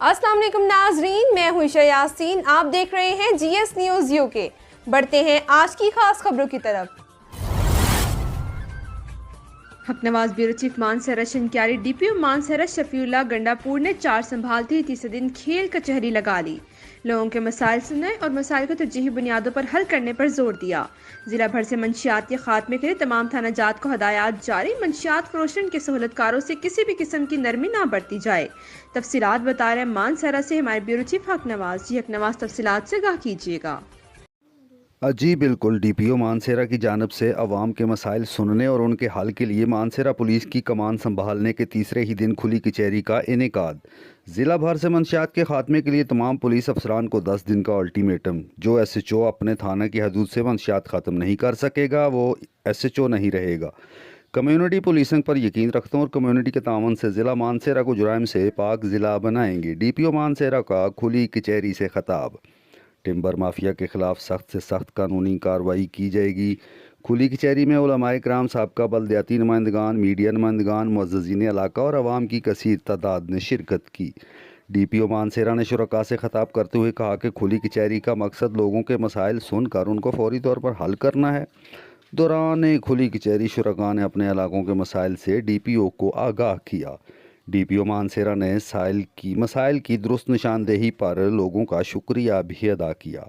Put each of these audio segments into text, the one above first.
अस्सलाम वालेकुम नाजरीन, मैं हूं ईशा यासीन। आप देख रहे हैं GS न्यूज़ UK। बढ़ते हैं आज की खास खबरों की तरफ। हक नवाज ब्यूरो चीफ मानसरा शनक्यारी DPO मानसरा शफीउल्लाह गंडापुर ने 4 संभालती तीसरे दिन खेल कचहरी लगा ली। लोगों के मसाइल सुनने और मसाइल को तरजीही बुनियादों पर हल करने पर जोर दिया। जिला भर से मंशियात के खात्मे के लिए तमाम थाना जात को हदायत जारी। मंशियात फरोशन के सहूलतकारों से किसी भी किस्म की नरमी ना बरती जाए। तफसीलात बता रहे मानसरा से हमारे ब्यूरो चीफ हक नवाज। हक नवाज तफसीलात से आगाह कीजिएगा। जी बिल्कुल, DPO मानसेरा की जानिब से अवाम के मसाइल सुनने और उनके हल के लिए मानसेरा पुलिस की कमान संभालने के तीसरे ही दिन खुली कचहरी का इनेकाद। ज़िला भर से मंशियात के खात्मे के लिए तमाम पुलिस अफसरान को 10 दिन का अल्टीमेटम। जो SHO अपने थाना की हदूद से मंशियात ख़त्म नहीं कर सकेगा वो SHO नहीं रहेगा। कम्यूनिटी पुलिसिंग पर यकीन रखते हैं और कम्यूनिटी के तावन से ज़िला मानसेरा को जुराइम से पाक ज़िला बनाएंगे। DPO मानसेरा का खुली कचहरी से खिताब। टिम्बर माफिया के खिलाफ सख्त से सख्त कानूनी कार्रवाई की जाएगी। खुली कचहरी में उलमाए कराम, साबका बल्दियाती नुमाइंदगान, मीडिया नुमाइंदगान, मुअज़्ज़िज़ीन इलाका और अवाम की कसीर तादाद ने शिरकत की। DPO मानसेरा ने शुरका से खिताब करते हुए कहा कि खुली कचहरी का मकसद लोगों के मसाइल सुनकर उनको फौरी तौर पर हल करना है। दौरान खुली कचहरी शुरका ने अपने इलाकों के मसाइल से DPO को आगाह किया। DPO मानसेरा ने मसाइल की दुरुस्त निशानदेही पर लोगों का शुक्रिया भी अदा किया।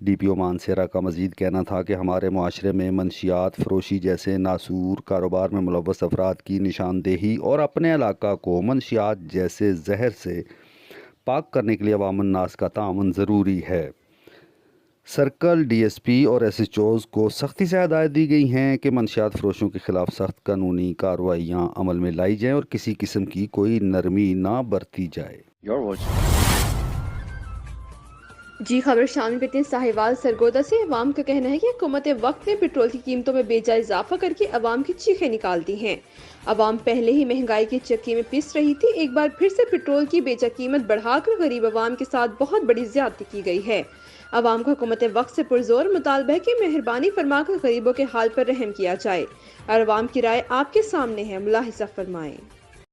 DPO मानसेरा का मज़ीद कहना था कि हमारे मुआशरे में मंशियात फरोशी जैसे नासूर कारोबार में मुलव्वस अफराद की निशानदेही और अपने इलाका को मंशियात जैसे जहर से पाक करने के लिए अवाम अन्नास का ताअवुन ज़रूरी है। सर्कल DSP और SHOs को सख्ती से हदायत दी गई हैं कि मंशियात फरोशों के खिलाफ सख्त कानूनी कार्रवाइयाँ अमल में लाई जाएँ और किसी किस्म की कोई नरमी ना बरती जाए। जी खबर शामिल करते हैं साहिवाल सरगोदा से। अवाम का कहना है कि हुकूमत वक्त ने पेट्रोल की कीमतों में बेजा इजाफा करके अवाम की चीखें निकाल दी हैं। अवाम पहले ही महंगाई की चक्की में पिस रही थी। एक बार फिर से पेट्रोल की बेजा कीमत बढ़ाकर गरीब अवाम के साथ बहुत बड़ी ज्यादती की गई है। अवाम को हुकूमत वक्त से पुरजोर मुतालबा है कि मेहरबानी फरमाकर गरीबों के हाल पर रहम किया जाए और अवाम की राय आपके सामने है, मुलाहिजा फरमाएं।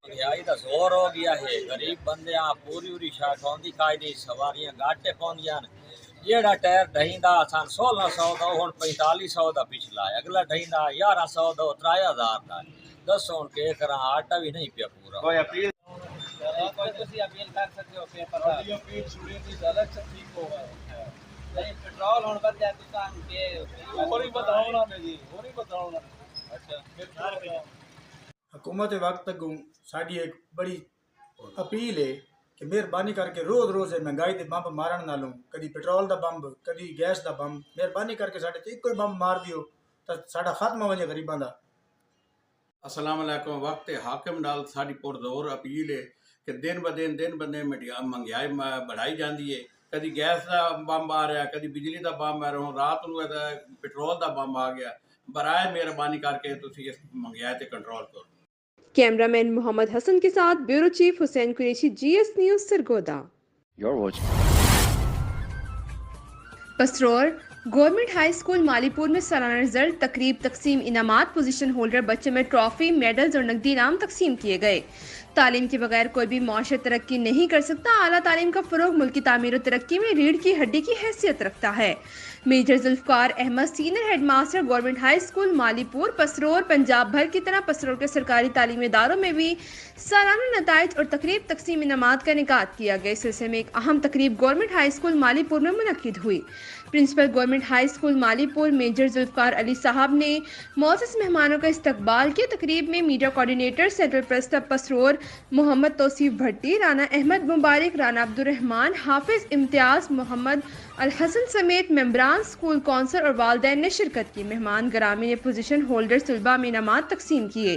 महंगाई का जोर हो गया है। गरीब बंदे पूरी शाखी खाई सवारियां घाटे पौंदियां जेड़ा टायर ढहींदा असान 1600 का हुण 4500 का पिछला है, अगला ढहींदा 1100 का 3000 का। दसो हुण के करा, आटा भी नहीं पिया पूरा। कोई अपील कर सकते हो पेपर अलग से ठीक होगा। पेट्रोल हुण बद जाए दुकान के होरी बताओ ना जी, होरी बताओ ना। अच्छा हुकूमत वक्त तक साड़ी एक बड़ी अपील है कि मेहरबानी करके रोज़ रोज़ महंगाई के बंब मारन नालों कभी पेट्रोल का बंब कभी गैस का बंब मेहरबानी करके साढ़े ते इको बंब मार दियो तो साड़ा खत्म हो जाए गरीबां का। अस्सलाम वालेकुम। वक्त हाकिम नाल साड़ी पुरजोर अपील है कि दिन ब दिन महंगाई बढ़ाई जाती है। कभी गैस का बंब आ रहा, कभी बिजली का बंब आ रहा, रात को पेट्रोल का बंब आ गया। बराए मेहरबानी करके तुसी इस महंगाई पे कंट्रोल करो। कैमरामैन मोहम्मद हसन के साथ bureau chief Hussain Qureshi, GS news Sargodha. Pasrur government high school Malipur में सालाना रिजल्ट तकरीब तकसीम इनामात पोजीशन होल्डर बच्चे में ट्रॉफी मेडल्स और नकदी इनाम तकसीम किए गए। तालीम के बगैर कोई भी मुआशरा तरक्की नहीं कर सकता। आला तालीम का फरोग मुल्क की तामीर और तरक्की में रीढ़ की हड्डी की हैसियत रखता है। Major Zulfiqar Ahmed, senior headmaster government high school Malipur Pasrur. Punjab भर की तरह पसरोर के सरकारी तालीमी इदारों में भी सालाना नताइज और तकरीब तकसीम इनामात का इनेकाद किया गया। इस सिलसिले में एक अहम तकरीब गवर्नमेंट हाई स्कूल मालीपुर में मुनक्किद हुई। Principal government high school Malipur major Zulfiqar Ali साहब ने मौजूद मेहमानों का इस्तकबाल किया। तकरीब में media coordinator central press club Pasrur Mohammad Tauseef Bhatti, Rana Ahmed Mubarak, Rana Abdurrahman, Hafiz Imtiaz, Mohammad al Hasan समेत मेंबरान स्कूल कौंसल और वालदैन ने शिरकत की। मेहमान ग्रामी ने पोजीशन होल्डर्स तलबा में इनामात तकसीम किए।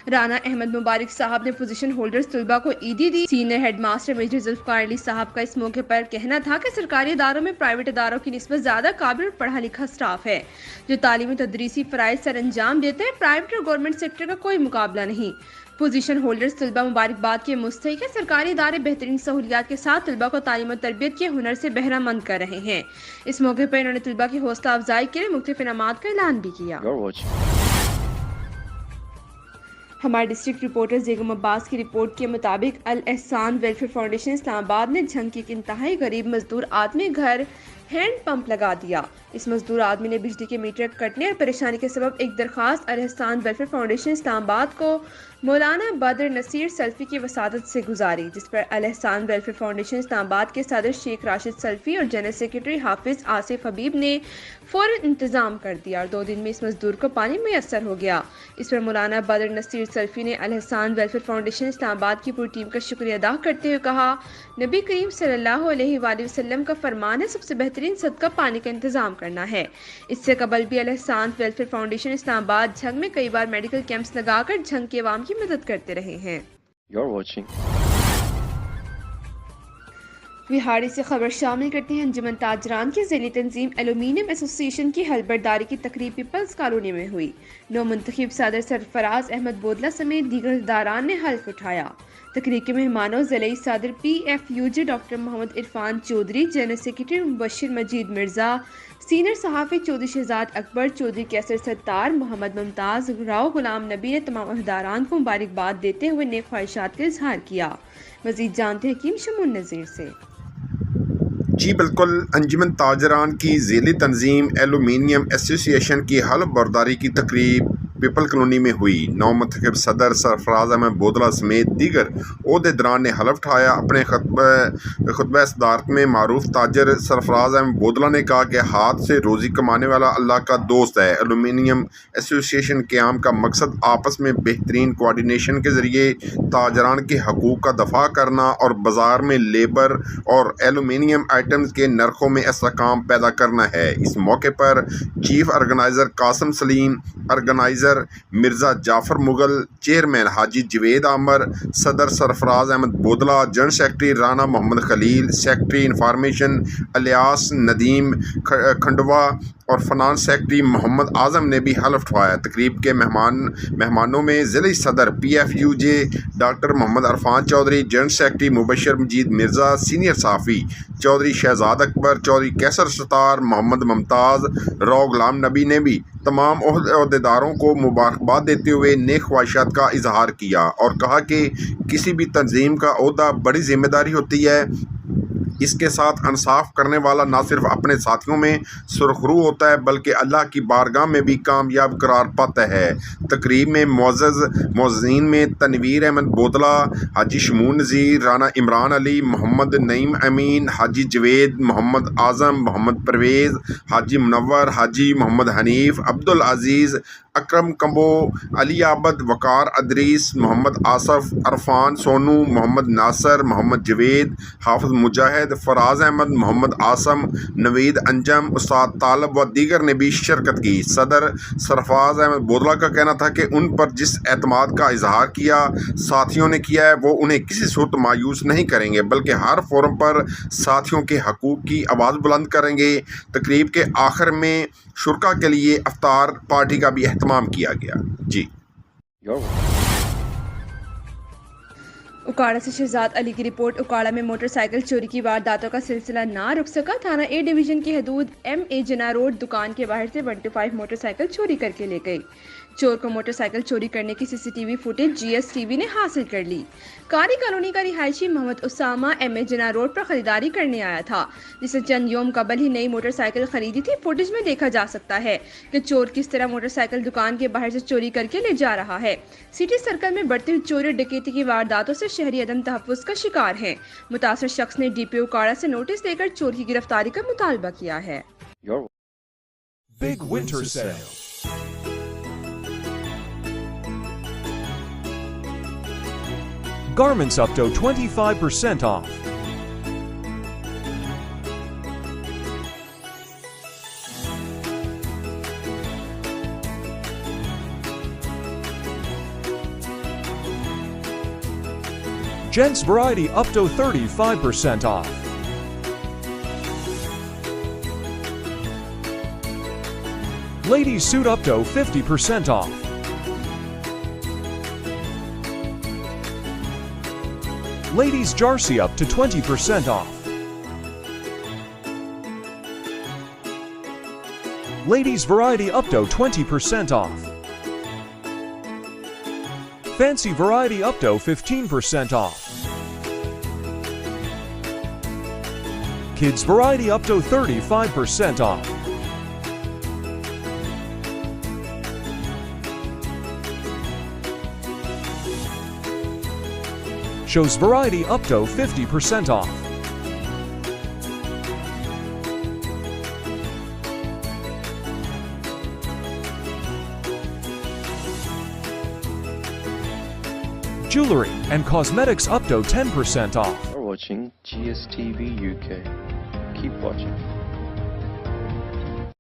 राना अहमद मुबारक साहब ने पोजीशन होल्डर्स तलबा को ईदी दी। Senior headmaster major Zulfiqar Ali साहब का इस मौके पर कहना था कि सरकारी इदारों में प्राइवेट इदारों की निस्बत ज़्यादा काबिल और पढ़ा लिखा स्टाफ है जो तालीमी तदरीसी फ़राइज़ सर अंजाम देते हैं। प्राइवेट और गवर्नमेंट सेक्टर का कोई मुकाबला नहीं। पोजीशन होल्डर्स तलबा मुबारकबाद के मुस्तहिक है। सरकारी इदारे बेहतरीन सहूलियात के साथ तलबा को तालीम और तरबियत के हुनर से बहरामंद कर रहे हैं। इस मौके पर इन्होंने तलबा की हौसला अफजाई के लिए मुख्तलिफ इनामात का ऐलान भी किया। ہمارے ڈسٹرکٹ رپورٹر بیگم عباس کی رپورٹ کے مطابق الاحسان ویلفیئر فاؤنڈیشن اسلام آباد نے جھنگ کی ایک انتہائی غریب مزدور آدمی گھر ہینڈ پمپ لگا دیا۔ اس مزدور آدمی نے بجلی کے میٹر کٹنے اور پریشانی کے سبب ایک درخواست الاحسان ویلفیئر فاؤنڈیشن اسلام آباد کو مولانا بدر نصیر سلفی کی وساطت سے گزاری، جس پر الاحسان ویلفیئر فاؤنڈیشن اسلام آباد کے صدر شیخ راشد سلفی اور جنرل سیکرٹری حافظ آصف حبیب نے فوراً انتظام کر دیا اور 2 دن میں اس مزدور کو پانی میسر ہو گیا۔ اس پر مولانا بدر نصیر سلفی نے الاحسان ویلفیئر فاؤنڈیشن اسلام آباد کی پوری ٹیم کا شکریہ ادا کرتے ہوئے کہا، نبی کریم صلی اللہ علیہ وآلہ وسلم کا فرمان ہے، سب سے بہترین صدقہ پانی کا انتظام کرنا ہے۔ اس سے قبل بھی الاحسان ویلفیئر فاؤنڈیشن اسلام آباد جھنگ میں کئی بار میڈیکل کیمپس لگا کر جھنگ کے عوام کی مدد کرتے رہے ہیں۔ وہاڑی سے خبر شامل کرتے ہیں۔ انجمن تاجران کی ذیلی تنظیم ایلومینیم ایسوسی ایشن کی حلف برداری کی تقریب پیپلز کالونی میں ہوئی۔ نو منتخب صدر سرفراز احمد بودلہ سمیت دیگر عہدیداران نے حلف اٹھایا۔ تقریب کے مہمانوں ضلعی صدر P F U J doctor Muhammad Irfan Chaudhry, general secretary Mubashir Majeed Mirza, senior صحافی چودھری شہزاد اکبر، چودھری کیسر ستار، محمد ممتاز، راؤ غلام نبی نے تمام عہدیداران کو مبارکباد دیتے ہوئے نیک خواہشات کا اظہار کیا۔ مزید جانتے ہیں حکیم شمون نذیر سے۔ جی بالکل، انجمن تاجران کی ذیلی تنظیم ایلومینیم ایسوسی ایشن کی حلف برداری کی تقریب پیپل کالونی میں ہوئی۔ نو منتخب صدر سرفراز احمد بودلہ سمیت دیگر عہدیداران نے حلف اٹھایا۔ اپنے خطبہ صدارت میں معروف تاجر سرفراز احمد بودلہ نے کہا کہ ہاتھ سے روزی کمانے والا اللہ کا دوست ہے۔ ایلومینیم ایسوسی ایشن قیام کا مقصد آپس میں بہترین کوآرڈینیشن کے ذریعے تاجران کے حقوق کا دفاع کرنا اور بازار میں لیبر اور ایلومینیم آئٹمز کے نرخوں میں استحکام پیدا کرنا ہے۔ اس موقع پر چیف آرگنائزر قاسم سلیم، آرگنائزر مرزا جعفر مغل، چیئرمین حاجی جوید عامر، صدر سرفراز احمد بودلہ، جنرل سیکرٹری رانا محمد خلیل، سیکرٹری انفارمیشن الیاس ندیم کھنڈوا اور فنانس سیکرٹری محمد اعظم نے بھی حلف اٹھوایا۔ تقریب کے مہمانوں میں ضلعی صدر P F U J doctor Muhammad Irfan Chaudhry, general secretary Mubashir Majeed Mirza, senior صحافی چودھری شہزاد اکبر، چودھری کیسر ستار، محمد ممتاز، راؤ غلام نبی نے بھی تمام عہدیداروں کو مبارکباد دیتے ہوئے نیک خواہشات کا اظہار کیا اور کہا کہ کسی بھی تنظیم کا عہدہ بڑی ذمہ داری ہوتی ہے۔ اس کے ساتھ انصاف کرنے والا نہ صرف اپنے ساتھیوں میں سرخرو ہوتا ہے بلکہ اللہ کی بارگاہ میں بھی کامیاب قرار پاتا ہے۔ تقریب میں معززین میں تنویر احمد بودلہ، حاجی شمون نذیر، رانا عمران علی، محمد نعیم امین، حاجی جوید، محمد اعظم، محمد پرویز، حاجی منور، حاجی محمد حنیف، عبدالعزیز، اکرم کمبو، علی عابد، وقار ادریس، محمد آصف، عرفان سونو، محمد ناصر، محمد جوید، حافظ مجاہد، فراز احمد، محمد آسم، نوید انجم، استاد طالب و دیگر نے بھی شرکت کی۔ صدر سرفراز احمد بودلہ کا کہنا تھا کہ ان پر جس اعتماد کا اظہار کیا ساتھیوں نے کیا ہے وہ انہیں کسی صورت مایوس نہیں کریں گے بلکہ ہر فورم پر ساتھیوں کے حقوق کی آواز بلند کریں گے۔ تقریب کے آخر میں شرکا کے لیے افطار پارٹی کا بھی اہتمام کیا گیا۔ جی اکاڑا سے شہزاد علی کی رپورٹ۔ اکاڑا میں موٹر سائیکل چوری کی وارداتوں کا سلسلہ نہ رک سکا۔ تھانہ اے ڈویژن کی حدود ایم اے جنا روڈ دکان کے باہر سے 125 موٹر سائیکل چوری کر کے لے گئی۔ چور کو موٹر سائیکل چوری کرنے کی سی سی ٹی وی فوٹیج جی ایس ٹی وی نے حاصل کر لی۔ کاری کالونی کا رہائشی محمد اسامہ ایم اے جنا روڈ پر خریداری کرنے آیا تھا جس نے چند یوم قبل ہی نئی موٹر سائیکل خریدی تھی۔ فوٹیج میں دیکھا جا سکتا ہے کہ چور کس طرح موٹر سائیکل دکان کے باہر سے چوری کر کے لے جا رہا ہے۔ سٹی سرکل میں بڑھتی ہوئی چوری اور ڈکیتی کی وارداتوں سے شہری عدم تحفظ کا شکار ہیں۔ متاثر شخص نے ڈی پی او اکاڑا سے نوٹس دے کر چور کی گرفتاری کا مطالبہ کیا ہے۔ Big winter sale. Garments up to 25% off. Gents variety up to 35% off. Ladies suit up to 50% off. Ladies jersey up to 20% off. Ladies variety up to 20% off. Fancy variety up to 15% off. Kids variety up to 35% off. Shows variety up to 50% off. Jewelry and cosmetics up to 10% off. You're watching GSTV UK. Keep watching.